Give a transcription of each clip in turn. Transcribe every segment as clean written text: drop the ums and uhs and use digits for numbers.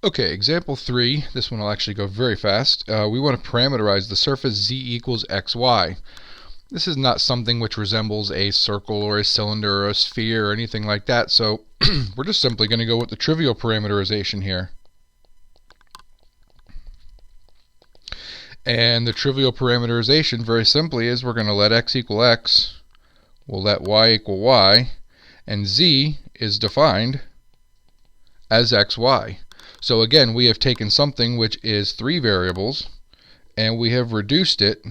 Okay, example 3, this one will actually go very fast. We want to parameterize the surface z equals xy. This is not something which resembles a circle or a cylinder or a sphere or anything like that, so we're just simply going to go with the trivial parameterization here. And the trivial parameterization, very simply, is we're going to let x equal x, we'll let y equal y, and z is defined as xy. So again, we have taken something which is 3 variables, and we have reduced it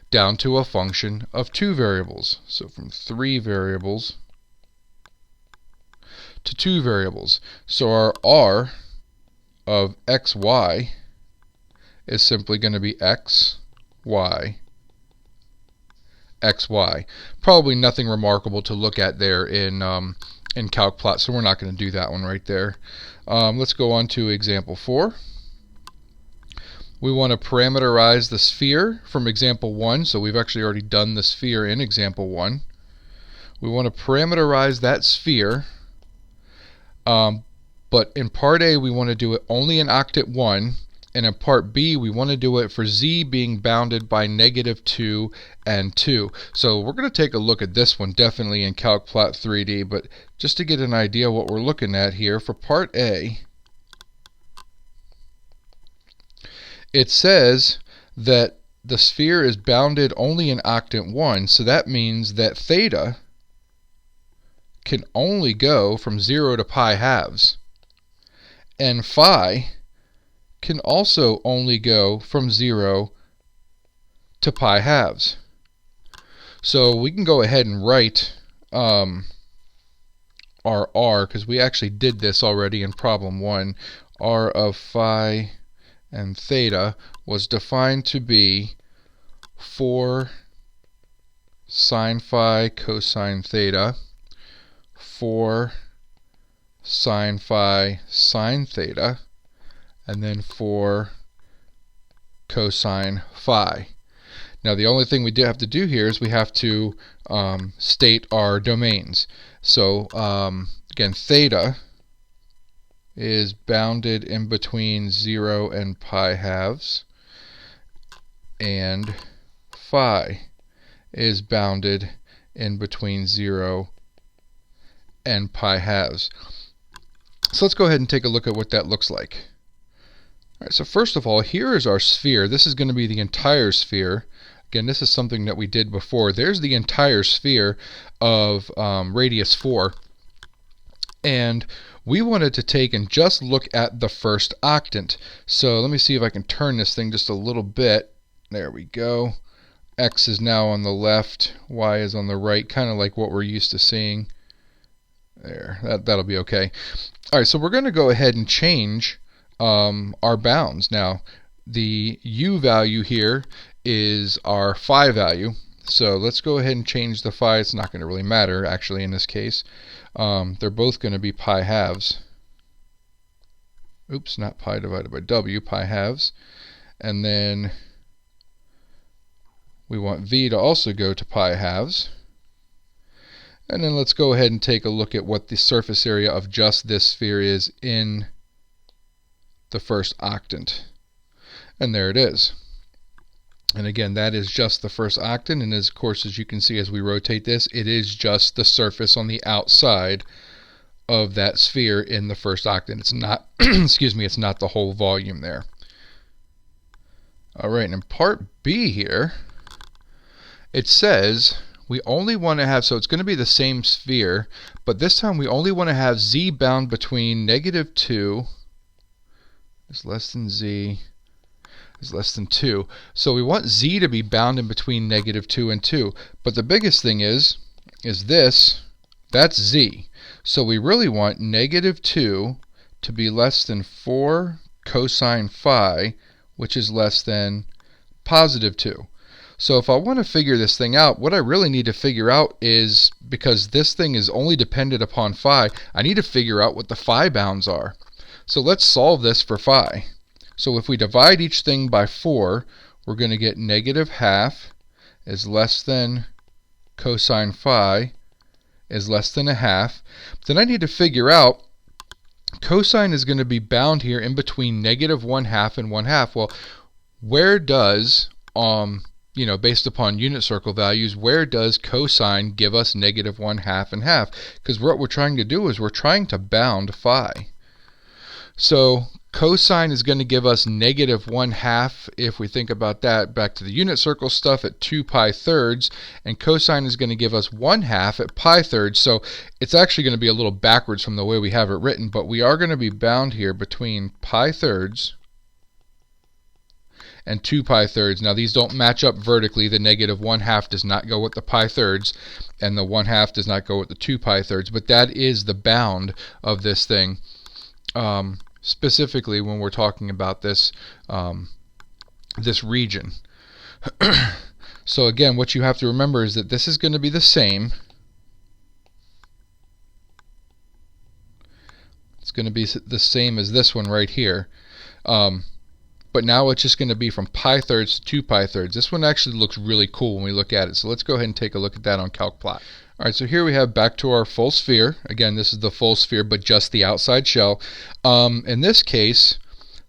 down to a function of 2 variables. So from 3 variables to 2 variables. So our r of xy is simply going to be x, y, xy. Probably nothing remarkable to look at there in calcplot, so we're not going to do that one right there. Let's go on to example 4. We want to parameterize the sphere from example 1, so we've actually already done the sphere in example 1. We want to parameterize that sphere, but in part A we want to do it only in octet 1, and in part B we want to do it for z being bounded by -2 and 2. So we're going to take a look at this one definitely in calcplot 3D, but just to get an idea what we're looking at here, for part A, it says that the sphere is bounded only in octet 1, so that means that theta can only go from 0 to pi halves, and phi can also only go from 0 to pi halves. So we can go ahead and write our r, because we actually did this already in problem 1. R of phi and theta was defined to be 4 sine phi cosine theta, 4 sine phi sine theta, and then 4 cosine phi. Now the only thing we do have to do here is we have to state our domains. So again, theta is bounded in between 0 and pi halves, and phi is bounded in between 0 and pi halves. So let's go ahead and take a look at what that looks like. All right, so first of all, here is our sphere. This is going to be the entire sphere. Again, this is something that we did before. There's the entire sphere of radius 4. And we wanted to take and just look at the first octant. So let me see if I can turn this thing just a little bit. There we go. X is now on the left, Y is on the right, kind of like what we're used to seeing. There, that'll be okay. All right, so we're going to go ahead and change our bounds. Now, the u value here is our phi value. So let's go ahead and change the phi. It's not going to really matter, actually, in this case. They're both going to be pi halves. Oops, not pi divided by w, pi halves. And then we want v to also go to pi halves. And then let's go ahead and take a look at what the surface area of just this sphere is in the first octant. And there it is. And again, that is just the first octant, and of course, as you can see as we rotate this, it is just the surface on the outside of that sphere in the first octant. It's not, excuse me, it's not the whole volume there. All right, and in part B here, it says we only want to have, so it's going to be the same sphere, but this time we only want to have z bound between -2 is less than z is less than 2. So we want z to be bound in between -2 and 2. But the biggest thing is this, that's z. So we really want -2 to be less than 4 cosine phi, which is less than +2. So if I want to figure this thing out, what I really need to figure out is, because this thing is only dependent upon phi, I need to figure out what the phi bounds are. So let's solve this for phi. So if we divide each thing by 4, we're going to get -half is less than cosine phi is less than 1/2. Then I need to figure out cosine is going to be bound here in between -1/2 and 1/2. Well, where does, based upon unit circle values, where does cosine give us -1/2 and half? Because what we're trying to do is we're trying to bound phi. So cosine is going to give us -1/2 if we think about that back to the unit circle stuff at 2 pi thirds, and cosine is going to give us 1/2 at pi thirds. So it's actually going to be a little backwards from the way we have it written, but we are going to be bound here between pi thirds and 2 pi thirds. Now these don't match up vertically. The -1/2 does not go with the pi thirds, and the 1/2 does not go with the 2 pi thirds, but that is the bound of this thing. Specifically when we're talking about this this region. So again, what you have to remember is that this is going to be the same. It's going to be the same as this one right here. But now it's just going to be from pi thirds to 2 pi thirds. This one actually looks really cool when we look at it. So let's go ahead and take a look at that on CalcPlot. Alright, so here we have back to our full sphere. Again, this is the full sphere, but just the outside shell. In this case,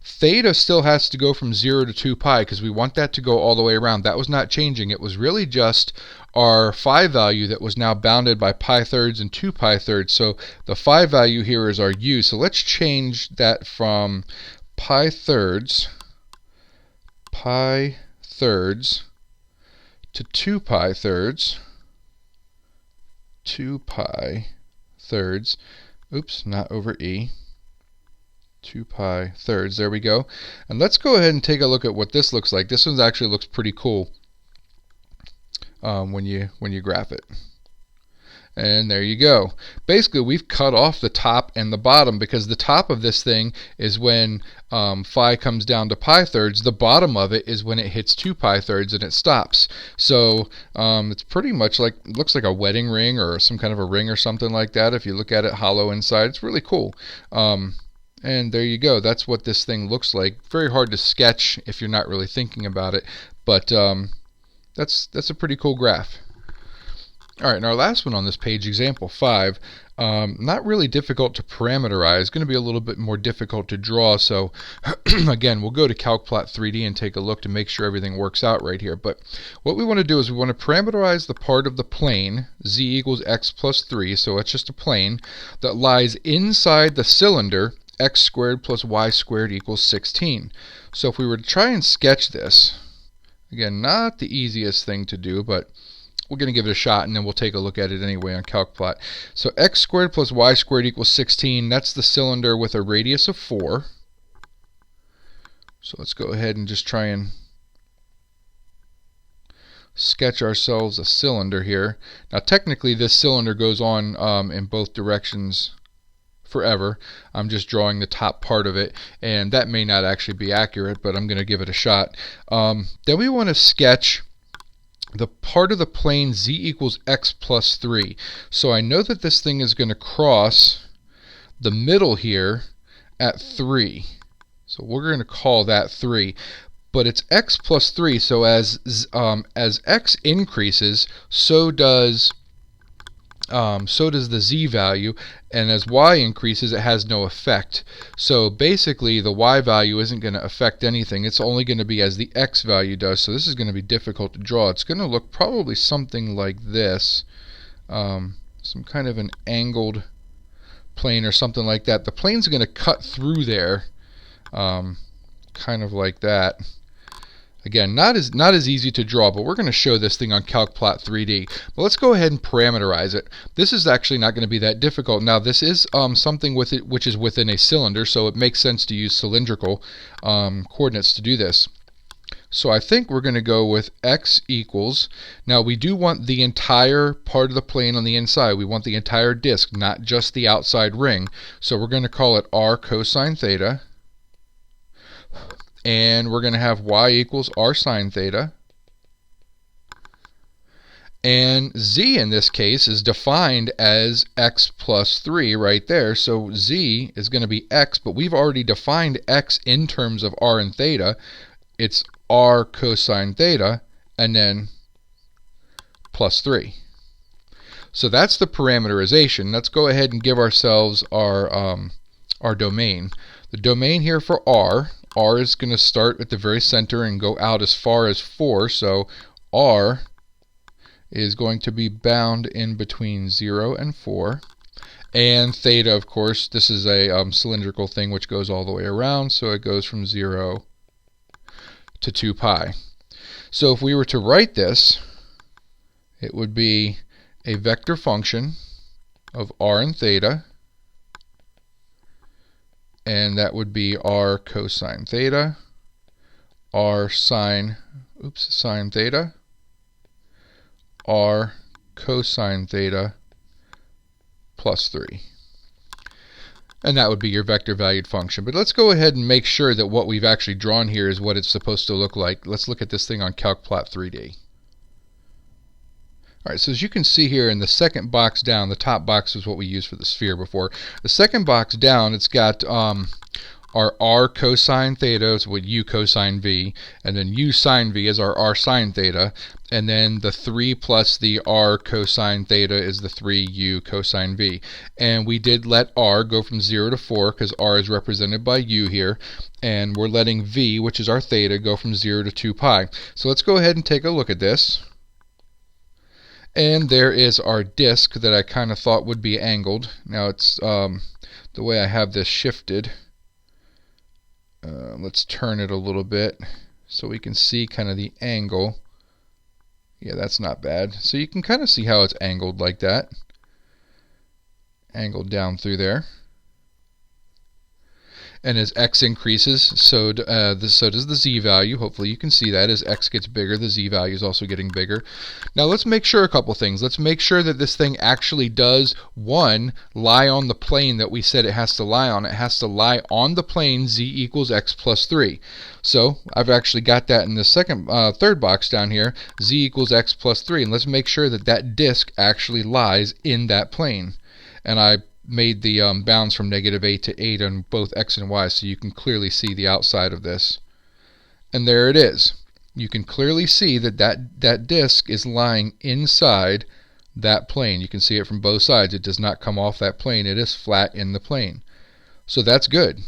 theta still has to go from 0 to 2 pi because we want that to go all the way around. That was not changing. It was really just our phi value that was now bounded by pi thirds and 2 pi thirds. So the phi value here is our u. So let's change that from pi thirds to 2 pi thirds. 2 pi thirds, oops, not over e, 2 pi thirds, there we go. And let's go ahead and take a look at what this looks like. This one actually looks pretty cool when you graph it. And there you go. Basically, we've cut off the top and the bottom, because the top of this thing is when phi comes down to pi thirds. The bottom of it is when it hits 2 pi thirds and it stops. So it's pretty much like, looks like a wedding ring or some kind of a ring or something like that. If you look at it hollow inside, it's really cool. And there you go. That's what this thing looks like. Very hard to sketch if you're not really thinking about it, but that's a pretty cool graph. Alright, and our last one on this page, example 5, not really difficult to parameterize, going to be a little bit more difficult to draw, so again, we'll go to CalcPlot 3D and take a look to make sure everything works out right here. But what we want to do is we want to parameterize the part of the plane, z equals x plus 3, so it's just a plane, that lies inside the cylinder, x squared plus y squared equals 16. So if we were to try and sketch this, again, not the easiest thing to do, but we're going to give it a shot, and then we'll take a look at it anyway on CalcPlot. So x squared plus y squared equals 16. That's the cylinder with a radius of 4. So let's go ahead and just try and sketch ourselves a cylinder here. Now technically this cylinder goes on in both directions forever. I'm just drawing the top part of it, and that may not actually be accurate, but I'm going to give it a shot. Then we want to sketch the part of the plane z equals x plus 3. So I know that this thing is going to cross the middle here at 3. So we're going to call that 3. But it's x plus 3, so as x increases, so does the z value, and as y increases, it has no effect. So basically the y value isn't going to affect anything. It's only going to be as the x value does. So this is going to be difficult to draw. It's going to look probably something like this, some kind of an angled plane or something like that. The plane's going to cut through there, kind of like that. Again, not as easy to draw, but we're going to show this thing on CalcPlot 3D. But let's go ahead and parameterize it. This is actually not going to be that difficult. Now, this is something with it which is within a cylinder, so it makes sense to use cylindrical coordinates to do this. So I think we're going to go with x equals, now we do want the entire part of the plane on the inside. We want the entire disk, not just the outside ring. So we're going to call it r cosine theta. And we're going to have y equals r sine theta. And z in this case is defined as x plus 3 right there. So z is going to be x, but we've already defined x in terms of r and theta. It's r cosine theta and then plus 3. So that's the parameterization. Let's go ahead and give ourselves our our domain. The domain here for R is going to start at the very center and go out as far as 4, so R is going to be bound in between 0 and 4. And theta, of course, this is a cylindrical thing which goes all the way around, so it goes from 0 to 2 pi. So if we were to write this, it would be a vector function of r and theta, and that would be r cosine theta, r sine theta, r cosine theta plus 3. And that would be your vector valued function. But let's go ahead and make sure that what we've actually drawn here is what it's supposed to look like. Let's look at this thing on CalcPlot 3D. Alright, so as you can see here in the second box down, the top box is what we used for the sphere before. The second box down, it's got our r cosine theta is what u cosine v, and then u sine v is our r sine theta, and then the 3 plus the r cosine theta is the 3u cosine v. And we did let r go from 0 to 4 because r is represented by u here, and we're letting v, which is our theta, go from 0 to 2 pi. So let's go ahead and take a look at this. And there is our disk that I kind of thought would be angled. Now it's the way I have this shifted. Let's turn it a little bit so we can see kind of the angle. Yeah, that's not bad. So you can kind of see how it's angled like that. Angled down through there. And as x increases, so does the z value. Hopefully you can see that. As x gets bigger, the z value is also getting bigger. Now let's make sure a couple things. Let's make sure that this thing actually does, one, lie on the plane that we said it has to lie on. It has to lie on the plane z equals x plus 3. So I've actually got that in the third box down here, z equals x plus 3. And let's make sure that that disk actually lies in that plane. And I made the bounds from -8 to 8 on both x and y, so you can clearly see the outside of this. And there it is. You can clearly see that that disk is lying inside that plane. You can see it from both sides. It does not come off that plane. It is flat in the plane. So that's good.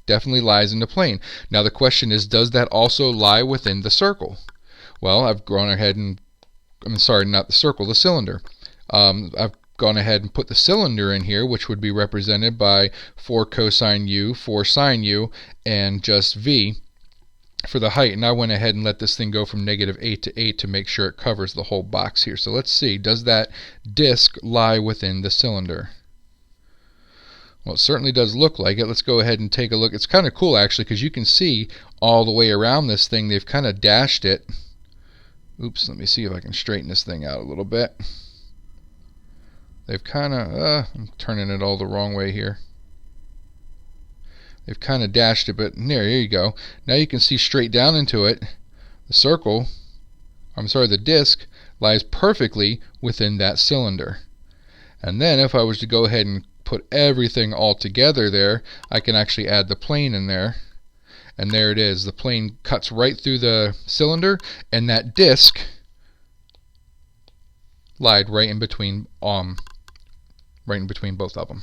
Definitely lies in the plane. Now the question is, does that also lie within the circle? Well, I've gone ahead and, I'm sorry, not the circle, the cylinder. I've gone ahead and put the cylinder in here, which would be represented by 4 cosine u, 4 sine u, and just v for the height. And I went ahead and let this thing go from -8 to 8 to make sure it covers the whole box here. So let's see, does that disk lie within the cylinder? Well, it certainly does look like it. Let's go ahead and take a look. It's kind of cool actually, because you can see all the way around this thing they've kind of dashed it. Oops, let me see if I can straighten this thing out a little bit. They've kind of, I'm turning it all the wrong way here. They've kind of dashed it, but here you go. Now you can see straight down into it. The circle, the disc, lies perfectly within that cylinder. And then if I was to go ahead and put everything all together there, I can actually add the plane in there. And there it is. The plane cuts right through the cylinder, and that disc lied right in between both of them.